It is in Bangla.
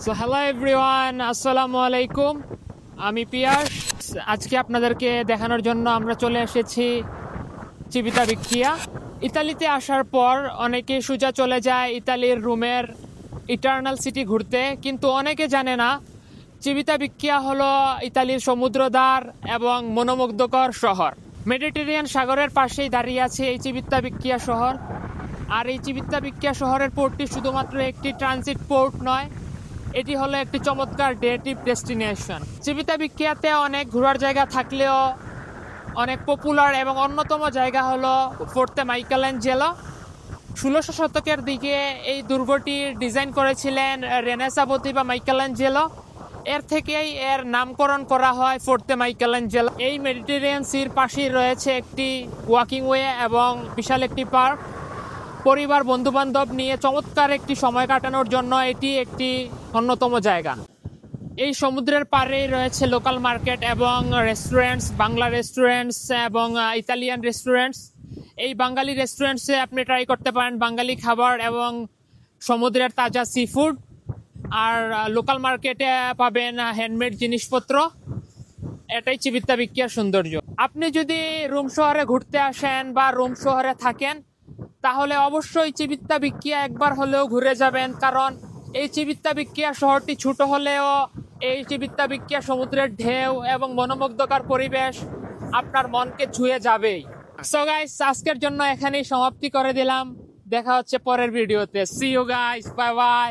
সো হ্যালো এভরিওয়ান, আসসালামু আলাইকুম। আমি পিয়াস। আজকে আপনাদেরকে দেখানোর জন্য আমরা চলে এসেছি চিভিতা ভিক্টিয়া। ইতালিতে আসার পর অনেকে সোজা চলে যায় ইতালির রোমের ইটারনাল সিটি ঘুরতে, কিন্তু অনেকে জানে না চিভিতা ভিক্টিয়া হলো ইতালির সমুদ্রদ্বার এবং মনোমুগ্ধকর শহর। মেডিটেরিয়ান সাগরের পাশেই দাঁড়িয়ে আছে এই চিভিতা ভিক্টিয়া শহর। আর এই চিভিতা ভিক্টিয়া শহরের পোর্টটি শুধুমাত্র একটি ট্রানজিট পোর্ট নয়, এটি হলো একটি চমৎকার ডে ট্রিপ ডেস্টিনেশন। চিভিতা ভিক্টিয়াতে অনেক ঘোরার জায়গা থাকলেও অনেক পপুলার এবং অন্যতম জায়গা হলো ফোর্তে মাইকেলেঞ্জেলো। 1600 শতকের দিকে এই দুর্গটি ডিজাইন করেছিলেন রেনেসাপতি বা মাইকেলেঞ্জেলো। এর থেকেই এর নামকরণ করা হয় ফোর্তে মাইকেলেঞ্জেলো। এই মেডিটেরিয়ান সির পাশেই রয়েছে একটি ওয়াকিং ওয়ে এবং বিশাল একটি পার্ক। পরিবার বন্ধুবান্ধব নিয়ে চমৎকার একটি সময় কাটানোর জন্য এটি একটি অন্যতম জায়গা। এই সমুদ্রের পাড়েই রয়েছে লোকাল মার্কেট এবং রেস্টুরেন্টস, বাংলা রেস্টুরেন্টস এবং ইতালিয়ান রেস্টুরেন্টস। এই বাঙালি রেস্টুরেন্টসে আপনি ট্রাই করতে পারেন বাঙালি খাবার এবং সমুদ্রের তাজা সি ফুড। আর লোকাল মার্কেটে পাবেন হ্যান্ডমেড জিনিসপত্র। এটাই চিভিতা ভিক্টিয়ার সৌন্দর্য। আপনি যদি রোম শহরে ঘুরতে আসেন বা রোম শহরে থাকেন, তাহলে অবশ্যই চিভিতা ভিক্টিয়া একবার হলেও ঘুরে যাবেন, কারণ এই চিভিতা ভিক্টিয়া শহরটি ছোট হলেও এই চিভিতা ভিক্টিয়া সমুদ্রের ঢেউ এবং মনোমুগ্ধকর পরিবেশ আপনার মনকে ছুঁয়ে যাবেই। সো গাইস, আজকের জন্য এখানেই সমাপ্তি করে দিলাম। দেখা হচ্ছে পরের ভিডিওতে। See you guys, bye by.